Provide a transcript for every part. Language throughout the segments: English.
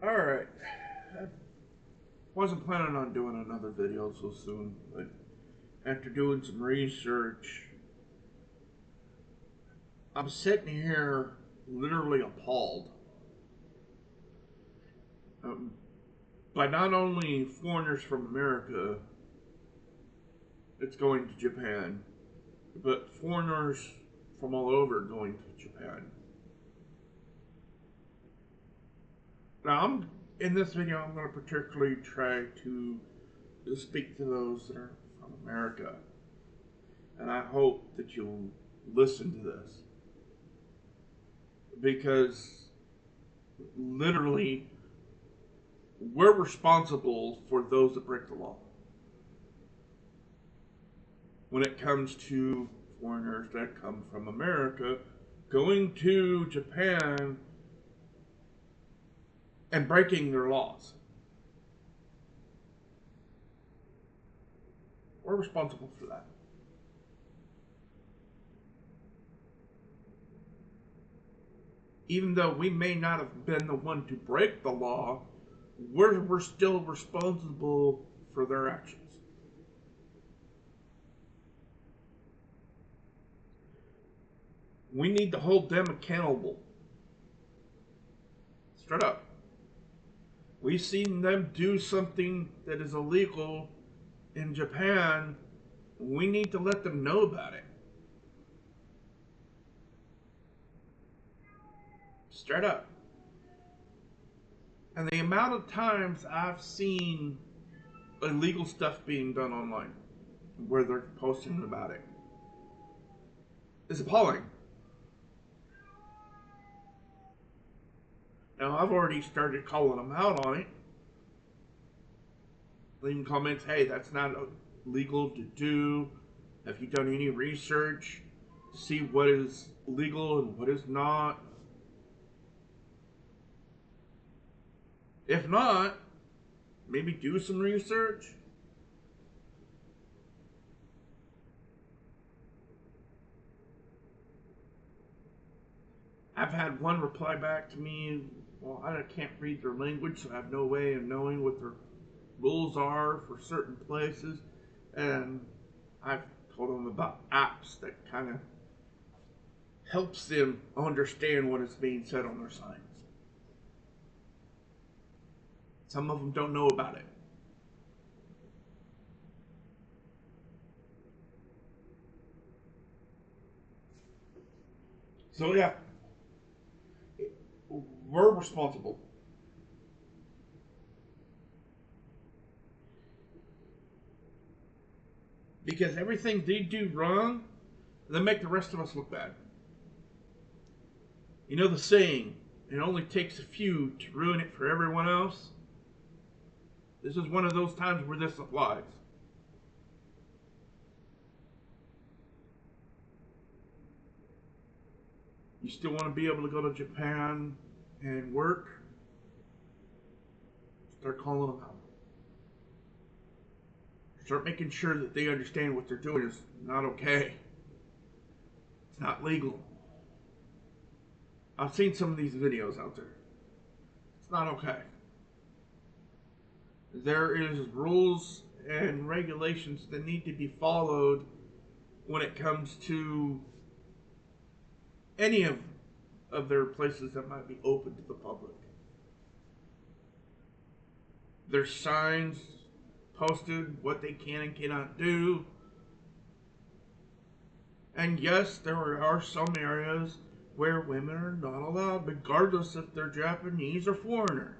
Alright. I wasn't planning on doing another video so soon, but after doing some research, I'm sitting here literally appalled um, by not only foreigners from America that's going to Japan, but foreigners from all over going to Japan. Now, in this video, I'm going to particularly try to speak to those that are from America, and I hope that you'll listen to this because literally we're responsible for those that break the law when it comes to foreigners that come from America going to Japan and breaking their laws. We're responsible for that. Even though we may not have been the one to break the law, we're still responsible for their actions. We need to hold them accountable. Straight up. We've seen them do something that is illegal in Japan. We need to let them know about it. Straight up. And the amount of times I've seen illegal stuff being done online where they're posting about it is appalling. Now, I've already started calling them out on it. Leaving comments, hey, that's not legal to do. Have you done any research to see what is legal and what is not? If not, maybe do some research. I've had one reply back to me, well, I can't read their language, so I have no way of knowing what their rules are for certain places. And I've told them about apps that kind of helps them understand what is being said on their signs. Some of them don't know about it. So yeah, we're responsible. Because everything they do wrong, they make the rest of us look bad. You know the saying, it only takes a few to ruin it for everyone else? This is one of those times where this applies. You still want to be able to go to Japan and work? Start calling them out. Start making sure that they understand what they're doing is not okay. It's not legal. I've seen some of these videos out there. It's not okay. There is rules and regulations that need to be followed when it comes to any of their places that might be open to the public. There's signs posted what they can and cannot do. And yes, there are some areas where women are not allowed, regardless if they're Japanese or foreigner.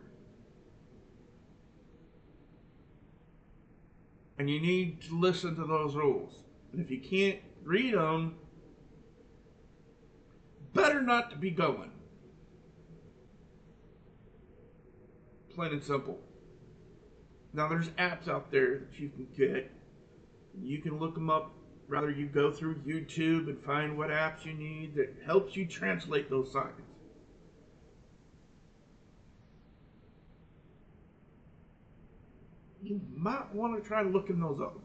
And you need to listen to those rules. And if you can't read them, better not to be going. Plain and simple. Now there's apps out there that you can get. You can look them up. Rather you go through YouTube and find what apps you need that helps you translate those signs. You might want to try looking those up.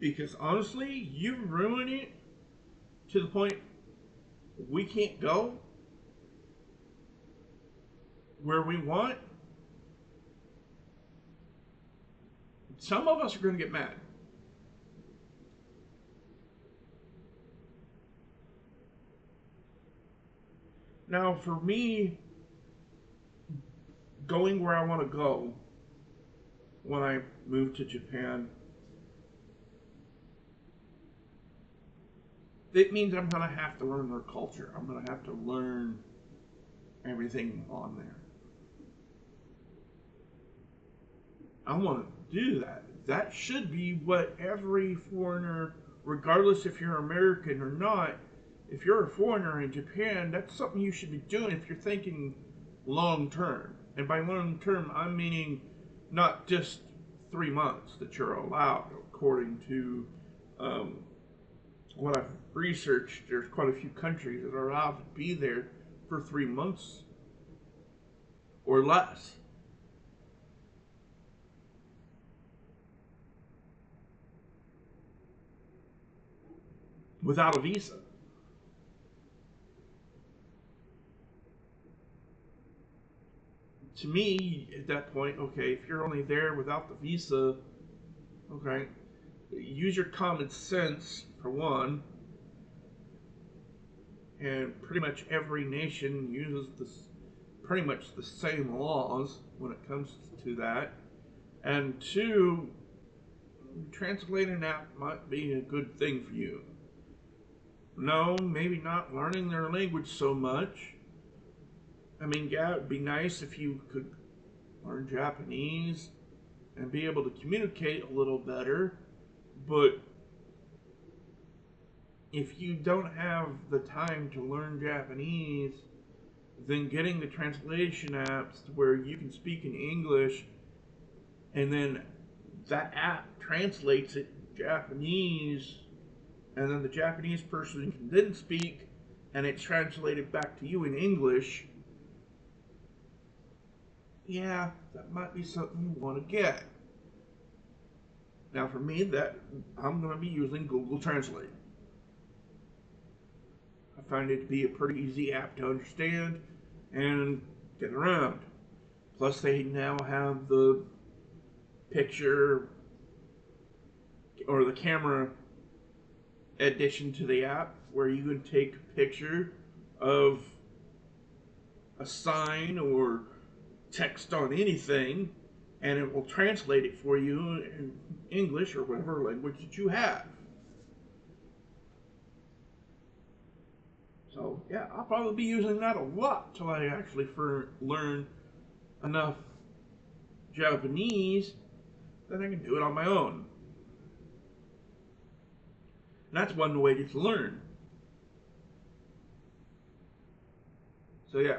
Because honestly, you ruin it to the point we can't go. where we want, some of us are going to get mad. Now, for me, going where I want to go when I move to Japan, it means I'm going to have to learn their culture. I'm going to have to learn everything on there. I want to do that. That should be what every foreigner, regardless if you're American or not, if you're a foreigner in Japan, that's something you should be doing if you're thinking long term. And by long term, I'm meaning not just 3 months that you're allowed, according to what I've researched. There's quite a few countries that are allowed to be there for 3 months or less. Without a visa. To me, at that point, okay, if you're only there without the visa, okay, use your common sense for one, and pretty much every nation uses pretty much the same laws when it comes to that. And two, translating an app might be a good thing for you. No, maybe not learning their language so much. I mean, yeah, it'd be nice if you could learn Japanese and be able to communicate a little better, but if you don't have the time to learn Japanese, then getting the translation apps to where you can speak in English and then that app translates it Japanese, and then the Japanese person can then speak and it's translated back to you in English. Yeah, that might be something you want to get. Now for me, that I'm going to be using Google Translate. I find it to be a pretty easy app to understand and get around. Plus they now have the picture or the camera addition to the app where you can take a picture of a sign or text on anything and it will translate it for you in English or whatever language that you have. So yeah, I'll probably be using that a lot till I actually learn enough Japanese that I can do it on my own. And that's one way to learn. So yeah,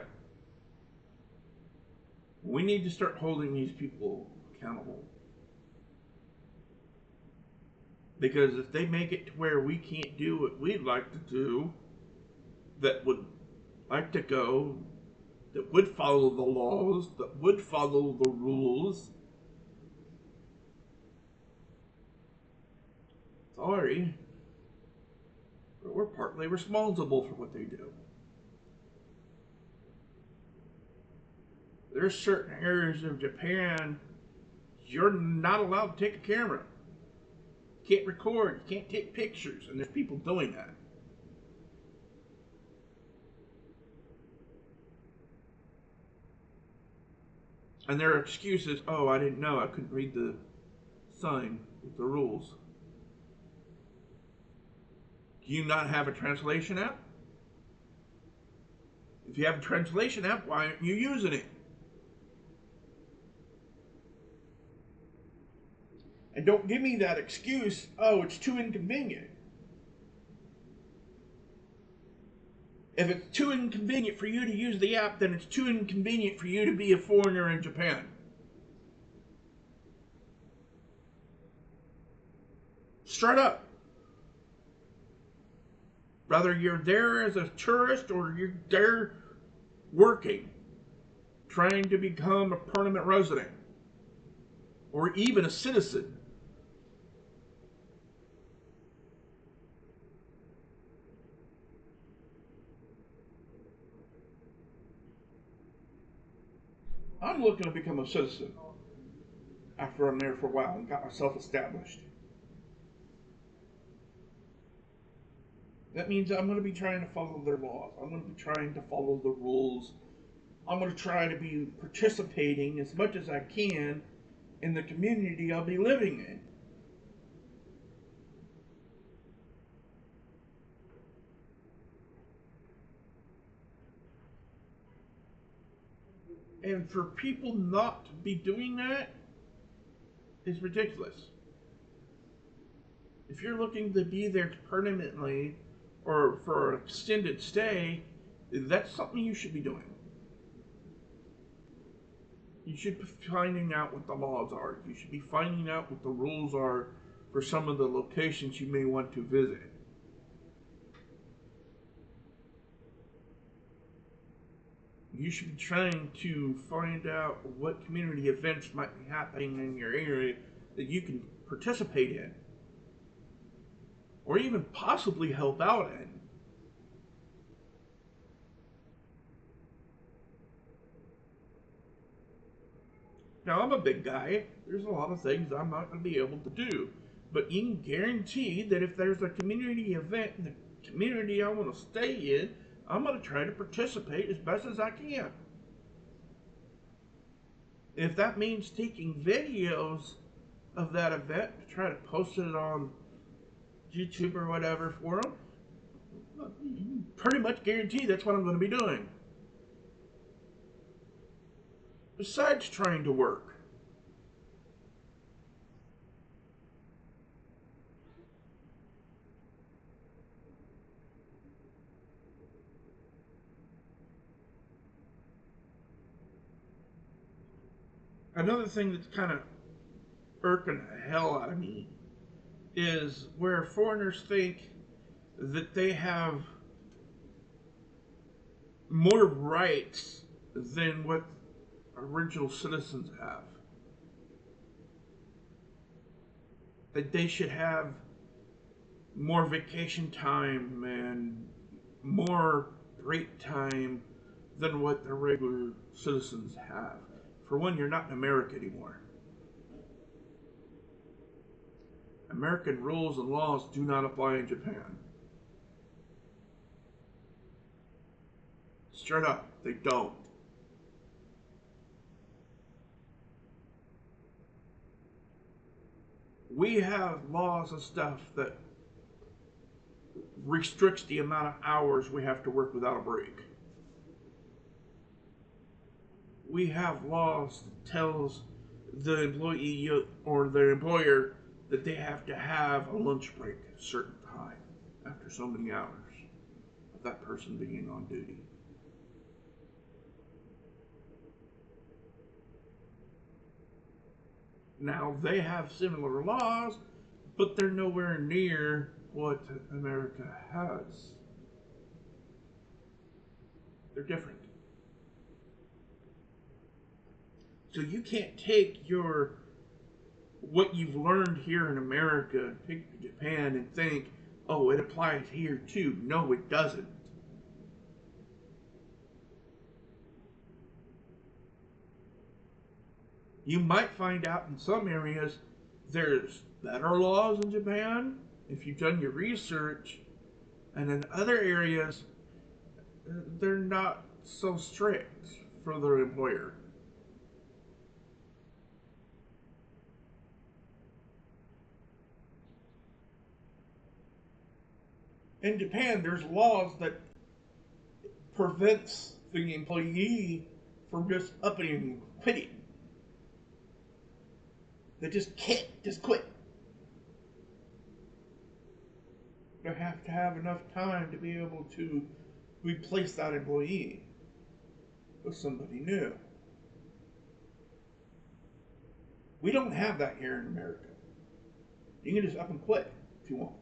we need to start holding these people accountable. Because if they make it to where we can't do what we'd like to do, that would like to go, that would follow the laws, that would follow the rules, sorry, but we're partly responsible for what they do. There's certain areas of Japan you're not allowed to take a camera. You can't record, you can't take pictures, and there's people doing that. And their excuse is, oh, I didn't know, I couldn't read the sign with the rules. Do you not have a translation app? If you have a translation app, why aren't you using it? And don't give me that excuse, oh, it's too inconvenient. If it's too inconvenient for you to use the app, then it's too inconvenient for you to be a foreigner in Japan. Straight up. Whether you're there as a tourist or you're there working, trying to become a permanent resident, or even a citizen. I'm looking to become a citizen after I'm there for a while and got myself established. That means I'm going to be trying to follow their laws. I'm going to be trying to follow the rules. I'm going to try to be participating as much as I can in the community I'll be living in. And for people not to be doing that is ridiculous. If you're looking to be there permanently or for an extended stay, that's something you should be doing. You should be finding out what the laws are. You should be finding out what the rules are for some of the locations you may want to visit. You should be trying to find out what community events might be happening in your area that you can participate in, or even possibly help out in. Now, I'm a big guy. There's a lot of things I'm not going to be able to do. But you can guarantee that if there's a community event in the community I want to stay in, I'm going to try to participate as best as I can. If that means taking videos of that event to try to post it on YouTube or whatever for them, pretty much guarantee that's what I'm going to be doing. Besides trying to work. Another thing that's kind of irking the hell out of me is where foreigners think that they have more rights than what original citizens have. That they should have more vacation time and more break time than what the regular citizens have. For one, you're not in America anymore. American rules and laws do not apply in Japan. Straight up, they don't. We have laws and stuff that restricts the amount of hours we have to work without a break. We have laws that tells the employee or the employer that they have to have a lunch break at a certain time after so many hours of that person being on duty. Now, they have similar laws, but they're nowhere near what America has. They're different. So you can't take what you've learned here in America, take it to Japan and think, oh, it applies here too. No, it doesn't. You might find out in some areas there's better laws in Japan if you've done your research, and in other areas they're not so strict for their employer. In Japan, there's laws that prevents the employee from just upping and quitting. They just can't just quit. They have to have enough time to be able to replace that employee with somebody new. We don't have that here in America. You can just up and quit if you want.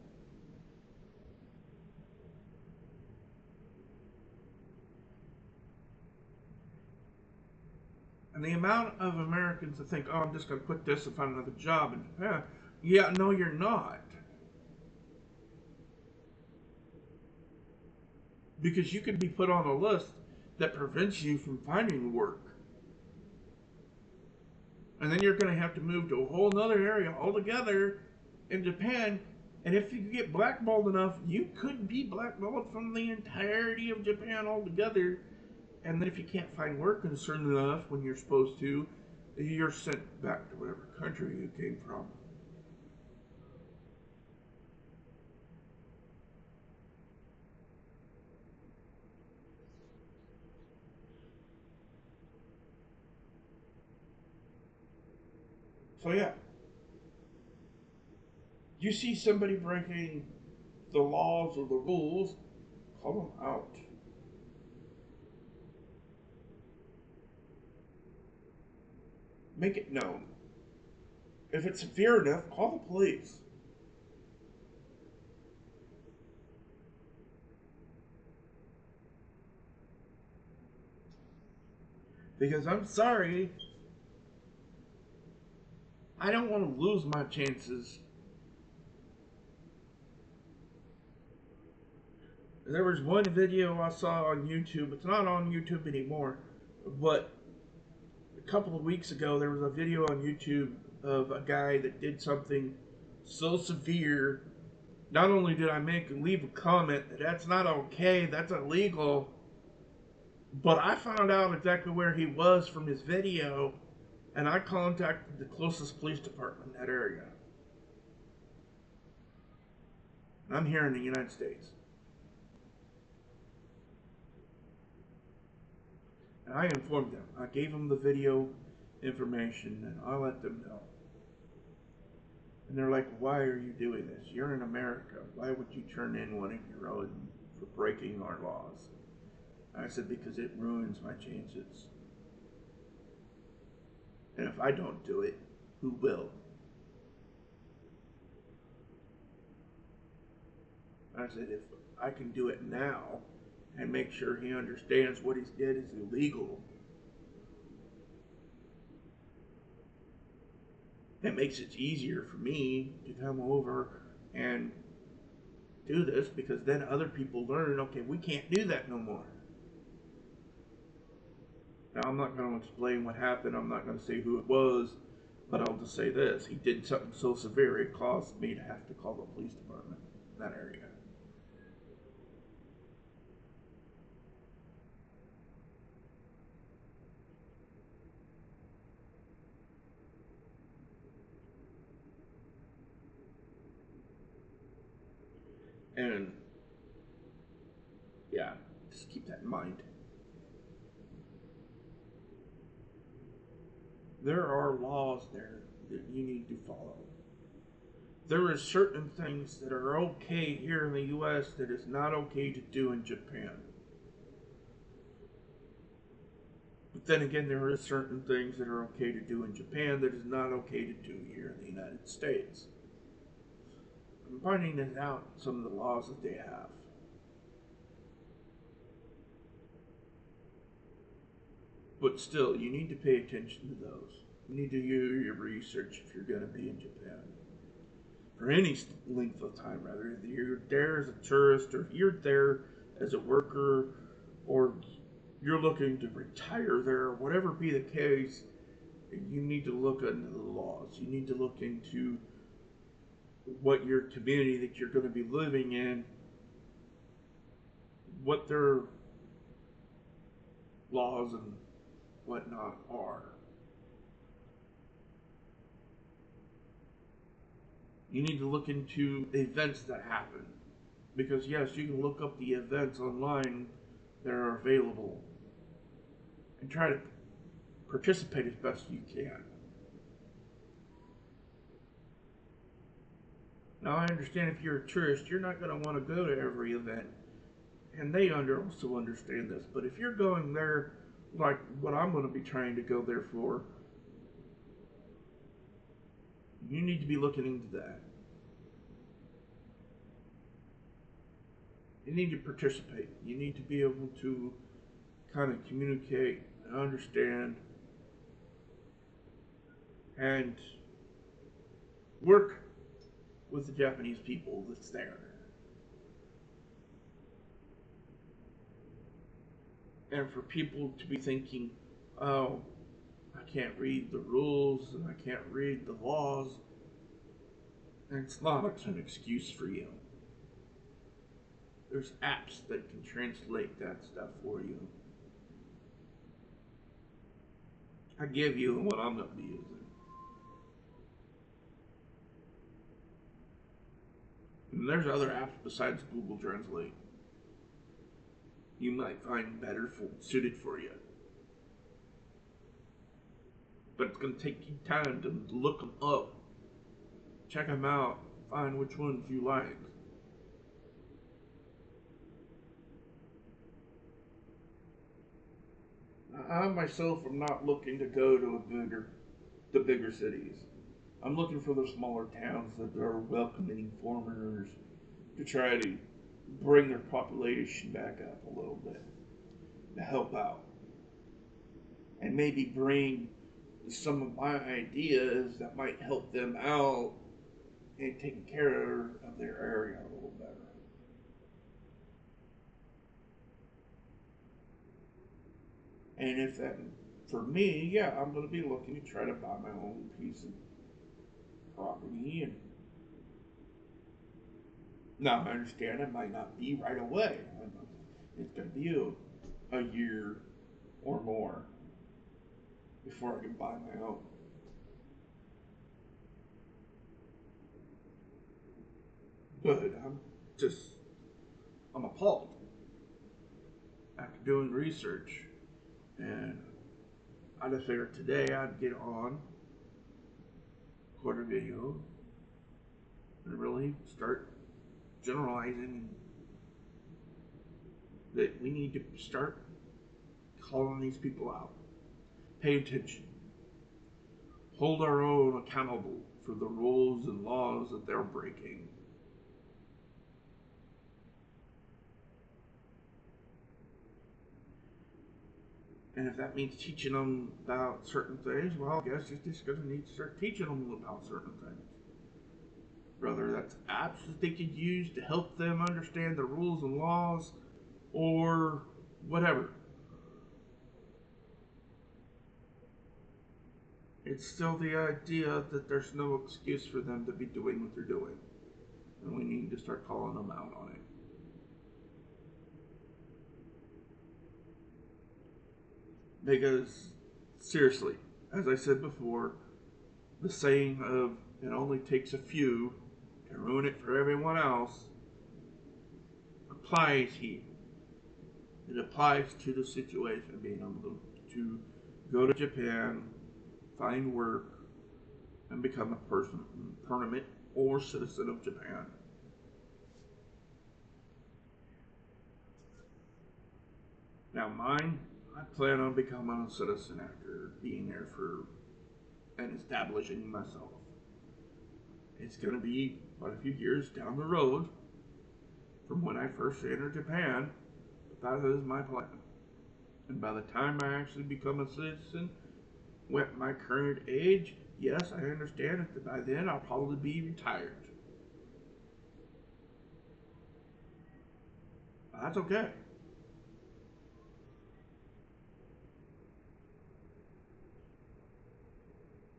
And the amount of Americans that think, oh, I'm just going to quit this and find another job in Japan. Yeah, no, you're not. Because you could be put on a list that prevents you from finding work. And then you're going to have to move to a whole other area altogether in Japan. And if you get blackballed enough, you could be blackballed from the entirety of Japan altogether. And then if you can't find work soon enough when you're supposed to, you're sent back to whatever country you came from. So yeah, you see somebody breaking the laws or the rules, call them out. Make it known. If it's severe enough, call the police. Because I'm sorry, I don't want to lose my chances. There was one video I saw on YouTube. It's not on YouTube anymore, but a couple of weeks ago there was a video on YouTube of a guy that did something so severe. Not only did I leave a comment that that's not okay, that's illegal, but I found out exactly where he was from his video, and I contacted the closest police department in that area. And I'm here in the United States. And I informed them. I gave them the video information, and I let them know. And they're like, why are you doing this? You're in America. Why would you turn in one of your own for breaking our laws? I said, because it ruins my chances. And if I don't do it, who will? I said, if I can do it now and make sure he understands what he's did is illegal, it makes it easier for me to come over and do this, because then other people learn, okay, we can't do that no more. Now, I'm not going to explain what happened. I'm not going to say who it was, but I'll just say this. He did something so severe it caused me to have to call the police department in that area. And, yeah, just keep that in mind. There are laws there that you need to follow. There are certain things that are okay here in the U.S. that is not okay to do in Japan. But then again, there are certain things that are okay to do in Japan that is not okay to do here in the United States. I'm finding this out in some of the laws that they have. But still, you need to pay attention to those. You need to do your research if you're going to be in Japan. For any length of time, rather. If you're there as a tourist, or if you're there as a worker, or you're looking to retire there, whatever be the case, you need to look into the laws. You need to look into what your community that you're going to be living in, what their laws and whatnot are. You need to look into events that happen. Because yes, you can look up the events online that are available and try to participate as best you can. Now I understand if you're a tourist, you're not going to want to go to every event. And they also understand this. But if you're going there like what I'm going to be trying to go there for, you need to be looking into that. You need to participate. You need to be able to kind of communicate and understand and work with the Japanese people that's there. And for people to be thinking, oh, I can't read the rules and I can't read the laws, and it's not an excuse for you. There's apps that can translate that stuff for you. I give you what I'm going to be using. And there's other apps besides Google Translate you might find better suited for you. But it's going to take you time to look them up, check them out, find which ones you like. I myself am not looking to go to the bigger cities. I'm looking for the smaller towns that are welcoming foreigners to try to bring their population back up a little bit to help out. And maybe bring some of my ideas that might help them out in taking care of their area a little better. And if that, for me, yeah, I'm going to be looking to try to buy my own piece of property. And now I understand it might not be right away. It's going to be a year or more before I can buy my own. But I'm appalled after doing research. And I just figured today I'd get on, record a video, and really start generalizing that we need to start calling these people out. Pay attention. Hold our own accountable for the rules and laws that they're breaking. And if that means teaching them about certain things, well, I guess you're just going to need to start teaching them about certain things. Whether that's apps that they could use to help them understand the rules and laws, or whatever. It's still the idea that there's no excuse for them to be doing what they're doing. And we need to start calling them out on it. Because, seriously, as I said before, the saying of it only takes a few to ruin it for everyone else applies here. It applies to the situation of being able to go to Japan, find work, and become a permanent or citizen of Japan. Now mine, I plan on becoming a citizen after being there for and establishing myself. It's going to be quite a few years down the road from when I first entered Japan, but that is my plan. And by the time I actually become a citizen, at my current age, yes, I understand that by then I'll probably be retired. That's okay.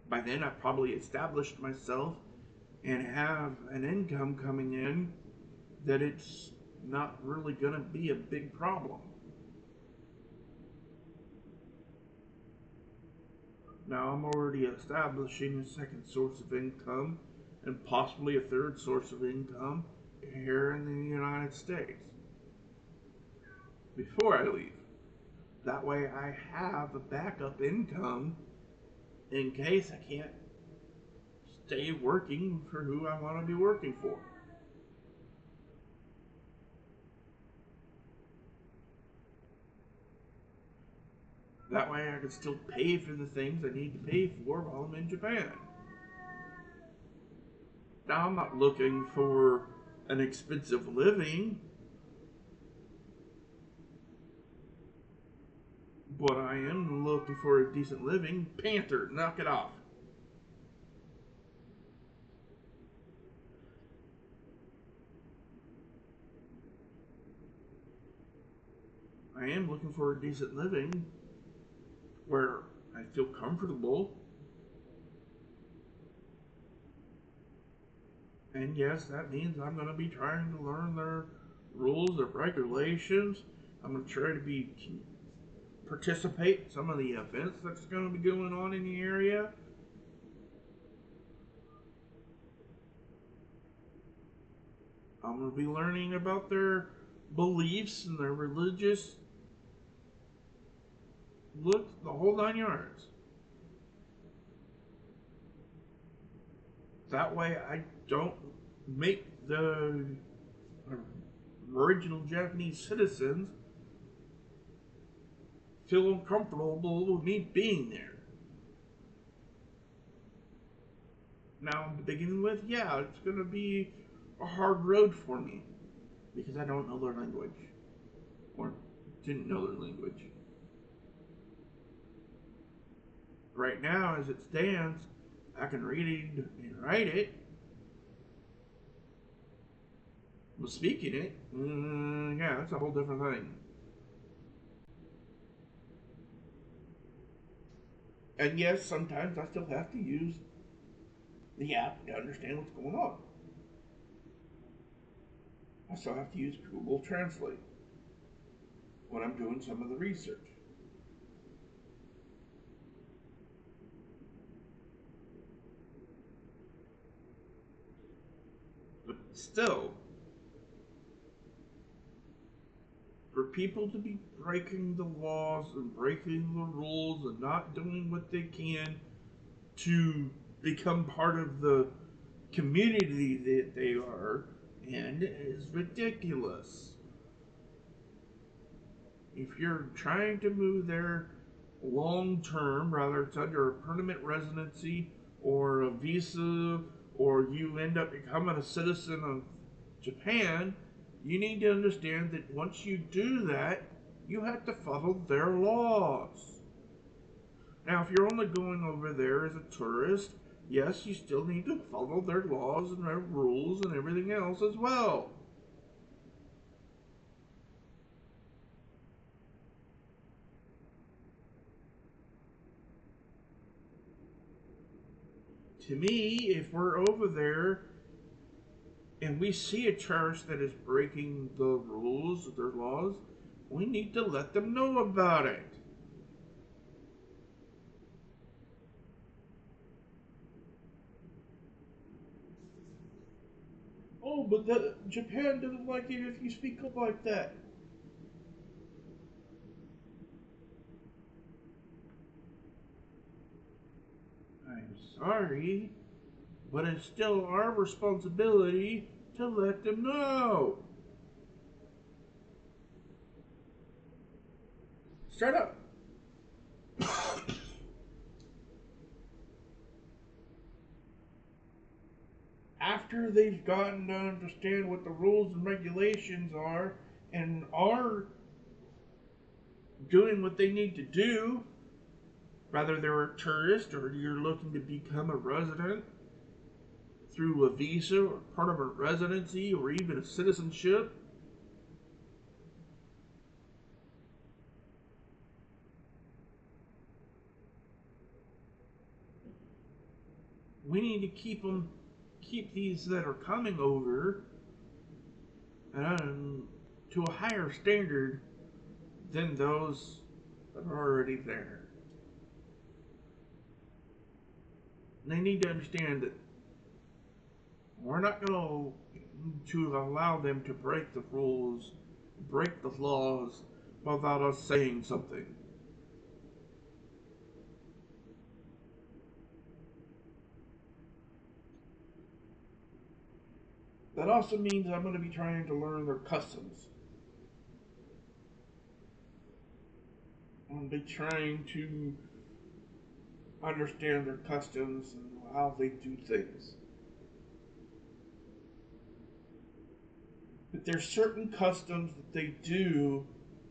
By then I've probably established myself and have an income coming in that it's not really going to be a big problem. Now I'm already establishing a second source of income and possibly a third source of income here in the United States before I leave. That way I have a backup income in case I can't stay working for who I want to be working for. That way I can still pay for the things I need to pay for while I'm in Japan. Now I'm not looking for an expensive living, but I am looking for a decent living. Panther, knock it off. I am looking for a decent living where I feel comfortable. And yes, that means I'm going to be trying to learn their rules, their regulations. I'm going to try to participate in some of the events that's going to be going on in the area. I'm going to be learning about their beliefs and their religious look, the whole 9 yards. That way, I don't make the original Japanese citizens feel uncomfortable with me being there. Now, to begin with, yeah, it's going to be a hard road for me because I don't know their language or didn't know their language. Right now, as it stands, I can read it and write it. But speaking it, yeah, that's a whole different thing. And yes, sometimes I still have to use the app to understand what's going on. I still have to use Google Translate when I'm doing some of the research. But still, for people to be breaking the laws and breaking the rules and not doing what they can to become part of the community that they are in is ridiculous. If you're trying to move there long term, whether it's under a permanent residency or a visa, or you end up becoming a citizen of Japan, you need to understand that once you do that, you have to follow their laws. Now, if you're only going over there as a tourist, yes, you still need to follow their laws and their rules and everything else as well. To me, if we're over there and we see a tourist that is breaking the rules, their laws, we need to let them know about it. Oh, but Japan doesn't like it if you speak up like that. I'm sorry, but it's still our responsibility to let them know. Straight up. After they've gotten to understand what the rules and regulations are and are doing what they need to do, whether they're a tourist or you're looking to become a resident through a visa or part of a residency or even a citizenship, we need to keep these that are coming over to a higher standard than those that are already there. They need to understand that we're not going to allow them to break the rules, break the laws without us saying something. That also means I'm going to be trying to learn their customs. I'm going to be trying to understand their customs and how they do things. But there's certain customs that they do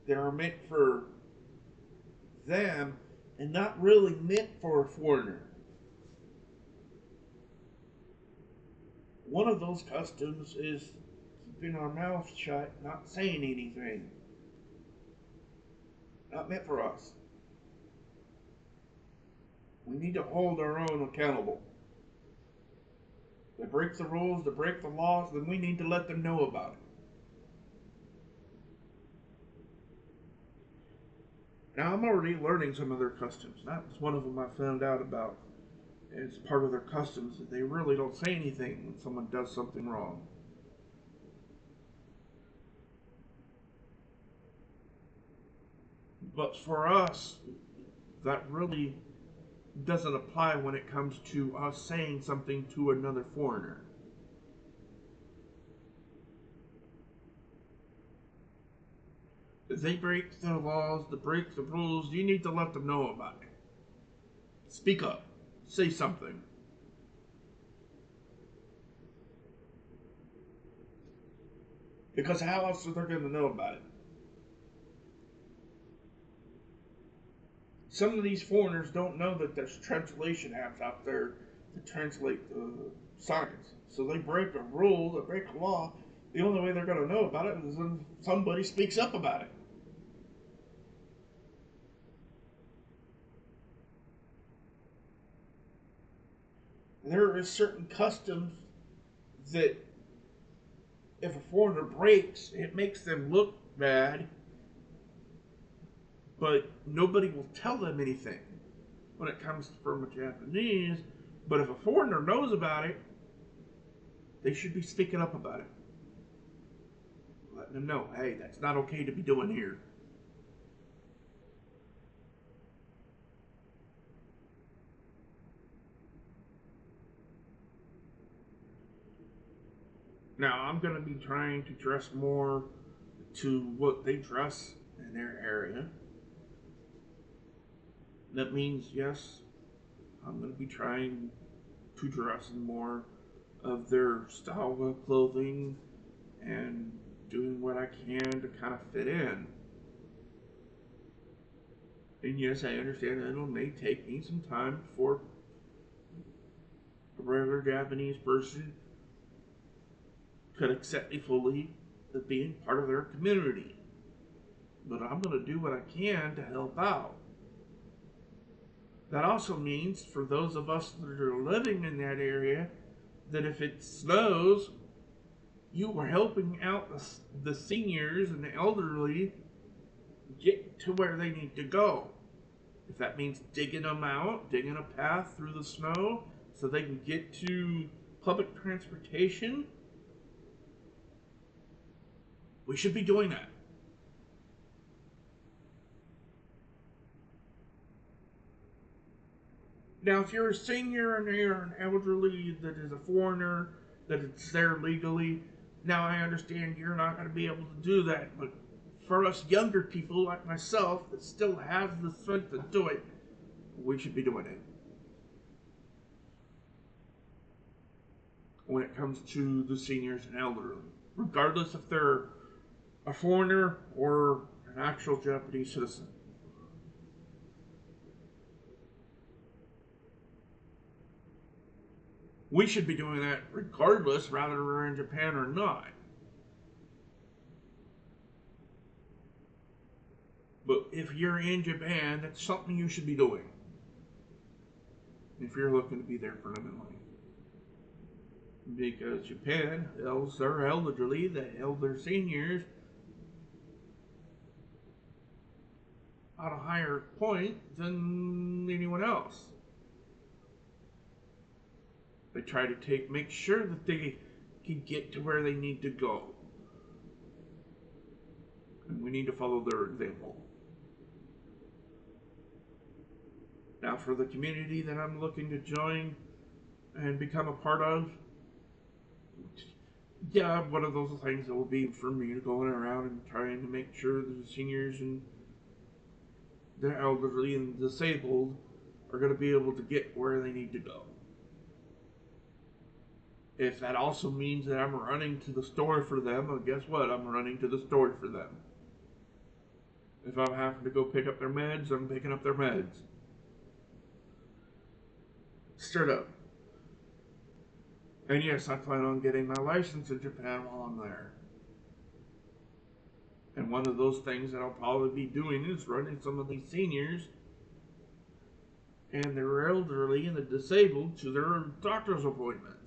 that are meant for them and not really meant for a foreigner. One of those customs is keeping our mouths shut, not saying anything. Not meant for us. We need to hold our own accountable. They break the rules, they break the laws, then we need to let them know about it. Now, I'm already learning some of their customs. That was one of them I found out about. It's part of their customs that they really don't say anything when someone does something wrong. But for us, that really doesn't apply when it comes to us saying something to another foreigner. If they break the laws, they break the rules, you need to let them know about it. Speak up. Say something. Because how else are they going to know about it? Some of these foreigners don't know that there's translation apps out there to translate the signs. So they break a rule, they break a law. The only way they're going to know about it is when somebody speaks up about it. There is certain customs that if a foreigner breaks, it makes them look bad, but nobody will tell them anything when it comes from a Japanese. But if a foreigner knows about it, they should be speaking up about it. Letting them know, hey, that's not okay to be doing here. Now, I'm going to be trying to dress more to what they dress in their area. That means, yes, I'm going to be trying to dress in more of their style of clothing and doing what I can to kind of fit in. And yes, I understand that it may take me some time before a regular Japanese person could accept me fully as being part of their community. But I'm going to do what I can to help out. That also means for those of us that are living in that area, that if it snows, you are helping out the seniors and the elderly get to where they need to go. If that means digging them out, digging a path through the snow so they can get to public transportation, we should be doing that. Now, if you're a senior and you're an elderly that is a foreigner, that it's there legally, now I understand you're not going to be able to do that. But for us younger people like myself that still have the strength to do it, we should be doing it. When it comes to the seniors and elderly, regardless if they're a foreigner or an actual Japanese citizen. We should be doing that regardless, whether we're in Japan or not. But if you're in Japan, that's something you should be doing. If you're looking to be there permanently. Because Japan holds their elderly, they held their seniors at a higher point than anyone else. They try to make sure that they can get to where they need to go. And we need to follow their example. Now, for the community that I'm looking to join and become a part of, yeah, one of those things that will be for me to going around and trying to make sure that the seniors and the elderly and disabled are going to be able to get where they need to go. If that also means that I'm running to the store for them, well, guess what? I'm running to the store for them. If I'm having to go pick up their meds, I'm picking up their meds. Straight up. And yes, I plan on getting my license in Japan while I'm there. And one of those things that I'll probably be doing is running some of these seniors and the elderly and the disabled to their doctor's appointments.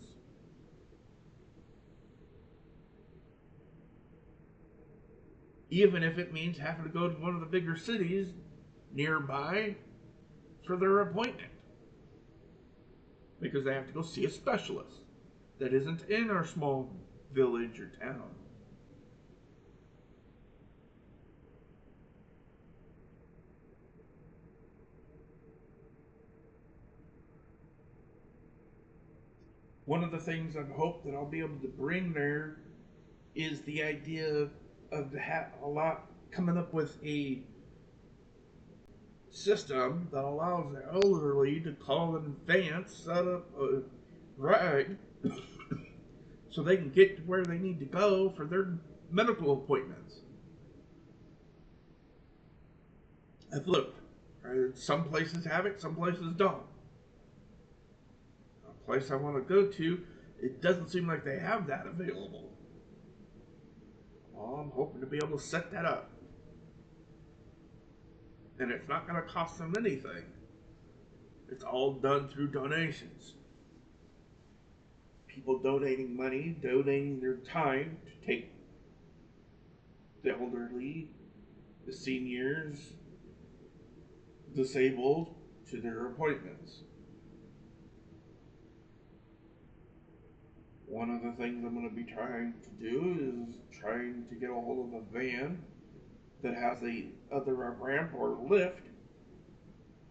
Even if it means having to go to one of the bigger cities nearby for their appointment. Because they have to go see a specialist that isn't in our small village or town. One of the things I hope that I'll be able to bring there is the idea of a lot coming up with a system that allows the elderly to call in advance, set up a ride, so they can get to where they need to go for their medical appointments. I've looked. Some places have it, some places don't. A place I want to go to, it doesn't seem like they have that available. Well, I'm hoping to be able to set that up. And it's not going to cost them anything. It's all done through donations. People donating money, donating their time to take the elderly, the seniors, disabled to their appointments. One of the things I'm going to be trying to do is trying to get a hold of a van that has either a ramp or lift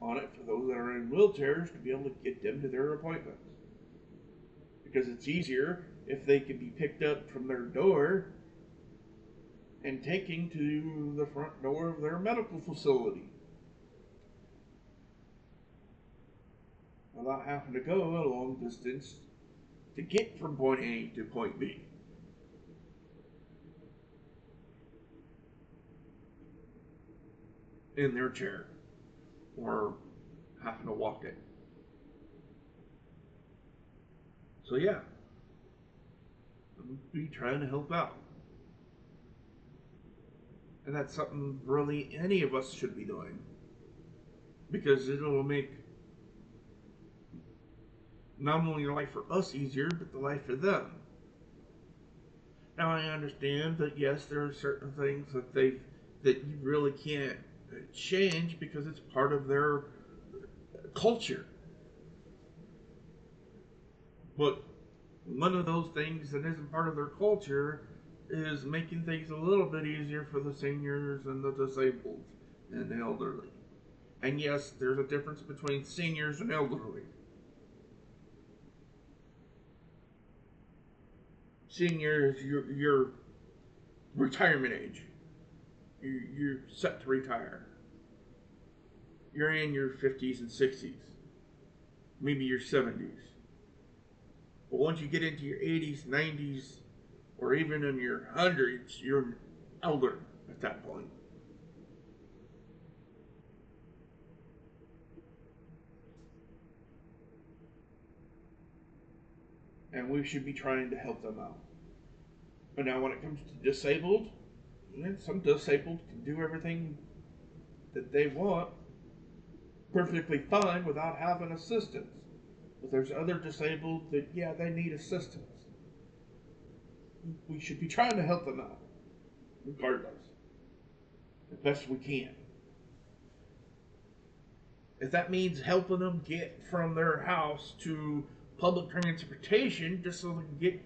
on it for those that are in wheelchairs to be able to get them to their appointments. Because it's easier if they can be picked up from their door and taken to the front door of their medical facility without having to go a long distance to get from point A to point B. In their chair or having to walk it. So yeah, I'm be trying to help out. And that's something really any of us should be doing. Because it'll make not only life for us easier, but the life for them. Now I understand that yes, there are certain things that you really can't change because it's part of their culture. But one of those things that isn't part of their culture is making things a little bit easier for the seniors and the disabled and the elderly. And yes, there's a difference between seniors and elderly. Seniors, your retirement age. You're set to retire. You're in your 50s and 60s, maybe your 70s. But once you get into your 80s, 90s, or even in your 100s, you're elder at that point. And we should be trying to help them out. But now when it comes to disabled, some disabled can do everything that they want perfectly fine without having assistance. But there's other disabled that, yeah, they need assistance. We should be trying to help them out, regardless, the best we can. If that means helping them get from their house to public transportation just so they can get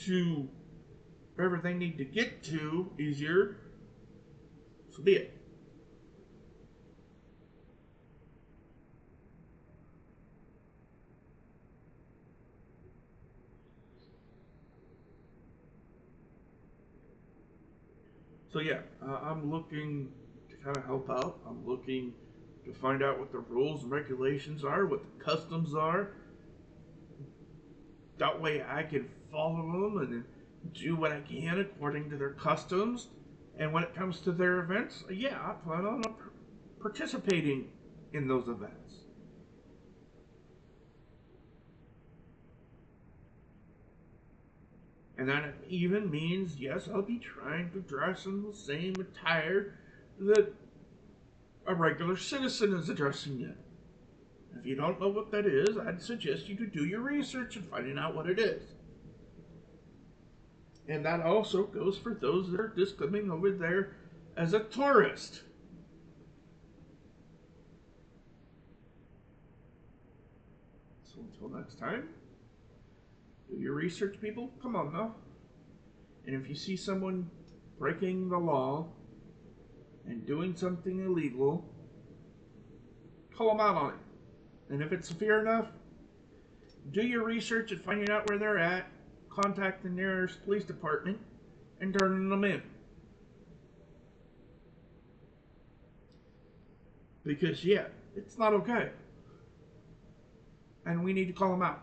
to wherever they need to get to easier, so be it. So yeah, I'm looking to kind of help out. I'm looking to find out what the rules and regulations are, what the customs are. That way I can follow them and do what I can according to their customs. And when it comes to their events, yeah, I plan on participating in those events. And that even means, yes, I'll be trying to dress in the same attire that a regular citizen is dressing in. If you don't know what that is, I'd suggest you to do your research and finding out what it is. And that also goes for those that are just coming over there as a tourist. So until next time, do your research, people. Come on now. And if you see someone breaking the law and doing something illegal, call them out on it. And if it's severe enough, do your research and finding out where they're at, contact the nearest police department, and turn them in. Because, yeah, it's not okay. And we need to call them out.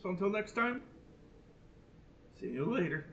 So until next time, see you later.